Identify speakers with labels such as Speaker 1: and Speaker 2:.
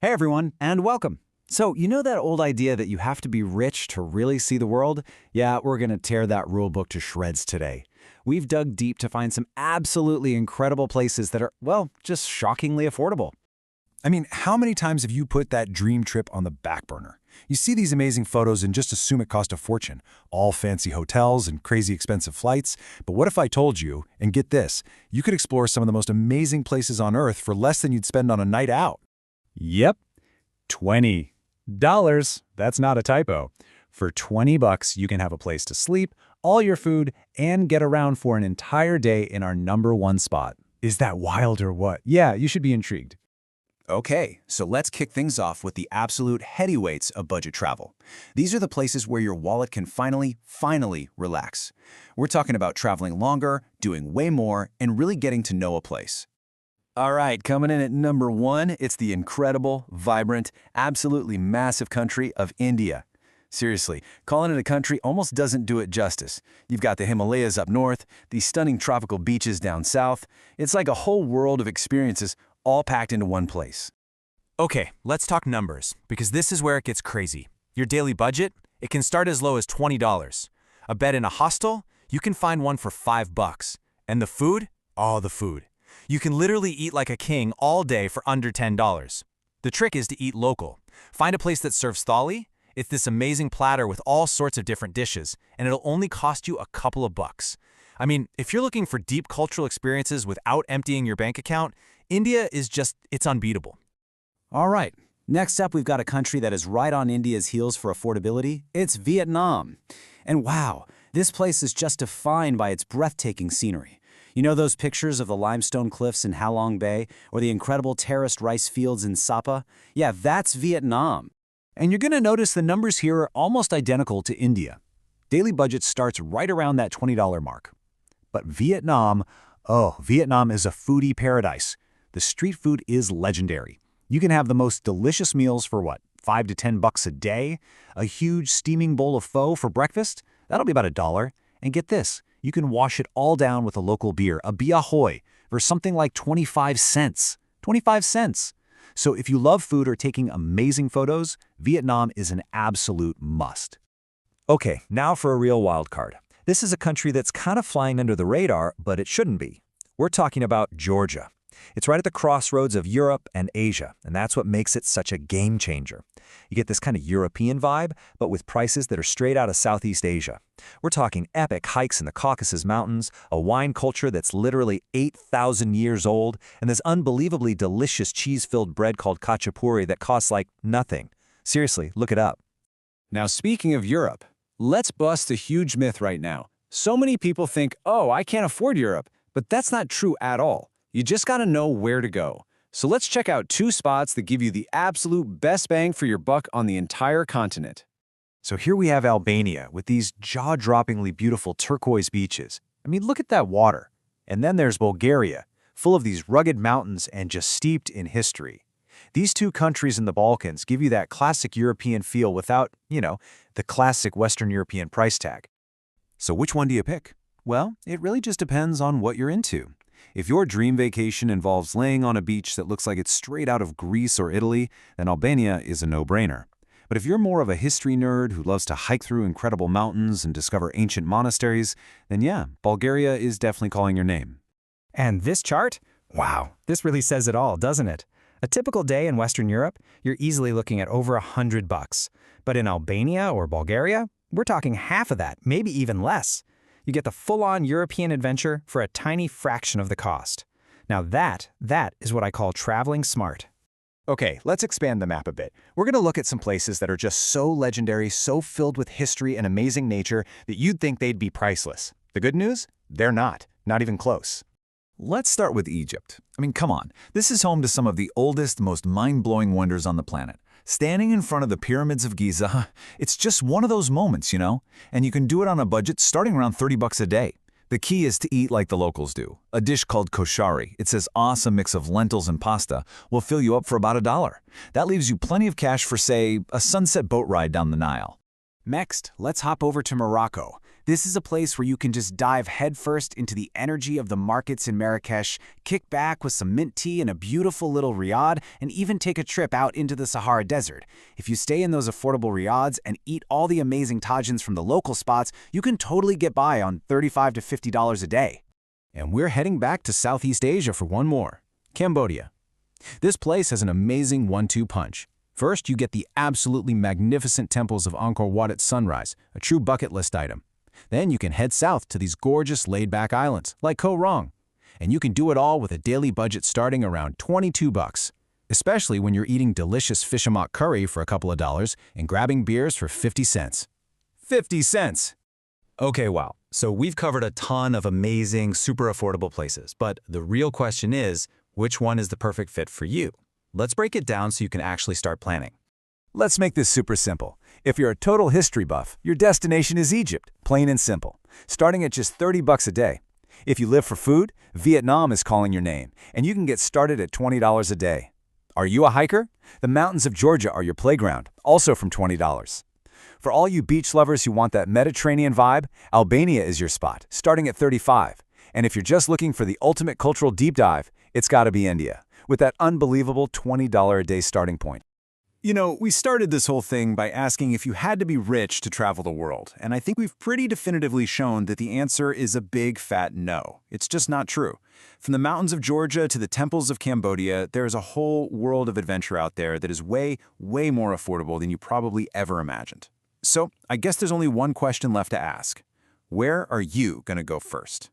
Speaker 1: Hey everyone, and welcome. So, you know that old idea that you have to be rich to really see the world? Yeah, we're going to tear that rule book to shreds today. We've dug deep to find some absolutely incredible places that are, well, just shockingly affordable.
Speaker 2: I mean, how many times have you put that dream trip on the back burner? You see these amazing photos and just assume it cost a fortune, all fancy hotels and crazy expensive flights. But what if I told you, and get this, you could explore some of the most amazing places on Earth for less than you'd spend on a night out?
Speaker 3: Yep, $20. That's not a typo. For $20, you can have a place to sleep, all your food, and get around for an entire day in our #1 spot.
Speaker 2: Is that wild or what?
Speaker 3: Yeah, you should be intrigued.
Speaker 1: Okay, so let's kick things off with the absolute heavyweights of budget travel. These are the places where your wallet can finally relax. We're talking about traveling longer, doing way more, and really getting to know a place. All right, coming in at #1, it's the incredible, vibrant, absolutely massive country of India. Seriously, calling it a country almost doesn't do it justice. You've got the Himalayas up north, these stunning tropical beaches down south. It's like a whole world of experiences all packed into one place.
Speaker 4: Okay, let's talk numbers, because this is where it gets crazy. Your daily budget? It can start as low as $20. A bed in a hostel? You can find one for $5. And the food? Oh, the food. You can literally eat like a king all day for under $10. The trick is to eat local. Find a place that serves thali. It's this amazing platter with all sorts of different dishes, and it'll only cost you a couple of bucks. I mean, if you're looking for deep cultural experiences without emptying your bank account, India is it's unbeatable.
Speaker 1: All right, next up we've got a country that is right on India's heels for affordability. It's Vietnam. And wow, this place is just defined by its breathtaking scenery. You know those pictures of the limestone cliffs in Ha Long Bay or the incredible terraced rice fields in Sapa? Yeah, that's Vietnam.
Speaker 3: And you're going to notice the numbers here are almost identical to India. Daily budget starts right around that $20 mark. But Vietnam is a foodie paradise. The street food is legendary. You can have the most delicious meals for what, $5 to $10 a day? A huge steaming bowl of pho for breakfast? That'll be about $1. And get this, you can wash it all down with a local beer, a bia hoi, for something like 25 cents. 25 cents. So if you love food or taking amazing photos, Vietnam is an absolute must. Okay, now for a real wild card. This is a country that's kind of flying under the radar, but it shouldn't be. We're talking about Georgia. It's right at the crossroads of Europe and Asia, and that's what makes it such a game changer. You get this kind of European vibe, but with prices that are straight out of Southeast Asia. We're talking epic hikes in the Caucasus Mountains, a wine culture that's literally 8,000 years old, and this unbelievably delicious cheese-filled bread called khachapuri that costs like nothing. Seriously, look it up.
Speaker 1: Now speaking of Europe, let's bust a huge myth right now. So many people think, oh, I can't afford Europe, but that's not true at all. You just gotta know where to go. So let's check out 2 spots that give you the absolute best bang for your buck on the entire continent.
Speaker 3: So here we have Albania with these jaw-droppingly beautiful turquoise beaches. I mean, look at that water. And then there's Bulgaria, full of these rugged mountains and just steeped in history. These 2 countries in the Balkans give you that classic European feel without, the classic Western European price tag.
Speaker 1: So which one do you pick? Well, it really just depends on what you're into. If your dream vacation involves laying on a beach that looks like it's straight out of Greece or Italy, then Albania is a no-brainer. But if you're more of a history nerd who loves to hike through incredible mountains and discover ancient monasteries, then yeah, Bulgaria is definitely calling your name.
Speaker 5: And this chart? Wow, this really says it all, doesn't it? A typical day in Western Europe, you're easily looking at over $100. But in Albania or Bulgaria, we're talking half of that, maybe even less. You get the full-on European adventure for a tiny fraction of the cost. Now that is what I call traveling smart.
Speaker 3: Okay, let's expand the map a bit. We're going to look at some places that are just so legendary, so filled with history and amazing nature that you'd think they'd be priceless. The good news? They're not even close.
Speaker 2: Let's start with Egypt. I mean, come on. This is home to some of the oldest, most mind-blowing wonders on the planet. Standing in front of the pyramids of Giza, it's just one of those moments, And you can do it on a budget starting around $30 a day. The key is to eat like the locals do. A dish called koshari, it's this awesome mix of lentils and pasta, will fill you up for about $1. That leaves you plenty of cash for, say, a sunset boat ride down the Nile.
Speaker 1: Next, let's hop over to Morocco.
Speaker 3: This is a place where you can just dive headfirst into the energy of the markets in Marrakesh, kick back with some mint tea and a beautiful little riad, and even take a trip out into the Sahara Desert. If you stay in those affordable riads and eat all the amazing tagines from the local spots, you can totally get by on $35 to $50 a day.
Speaker 1: And we're heading back to Southeast Asia for one more, Cambodia. This place has an amazing 1-2 punch. First, you get the absolutely magnificent temples of Angkor Wat at sunrise, a true bucket list item. Then you can head south to these gorgeous laid-back islands, like Koh Rong. And you can do it all with a daily budget starting around 22 bucks, especially when you're eating delicious fish amok curry for a couple of dollars and grabbing beers for 50 cents. 50 cents!
Speaker 3: Okay, wow. So we've covered a ton of amazing, super affordable places, but the real question is, which one is the perfect fit for you? Let's break it down so you can actually start planning.
Speaker 2: Let's make this super simple. If you're a total history buff, your destination is Egypt, plain and simple, starting at just 30 bucks a day. If you live for food, Vietnam is calling your name, and you can get started at $20 a day. Are you a hiker? The mountains of Georgia are your playground, also from $20. For all you beach lovers who want that Mediterranean vibe, Albania is your spot, starting at $35. And if you're just looking for the ultimate cultural deep dive, it's gotta be India, with that unbelievable $20 a day starting point.
Speaker 1: You know, we started this whole thing by asking if you had to be rich to travel the world, and I think we've pretty definitively shown that the answer is a big fat no. It's just not true. From the mountains of Georgia to the temples of Cambodia, there is a whole world of adventure out there that is way, way more affordable than you probably ever imagined. So, I guess there's only one question left to ask. Where are you gonna go first?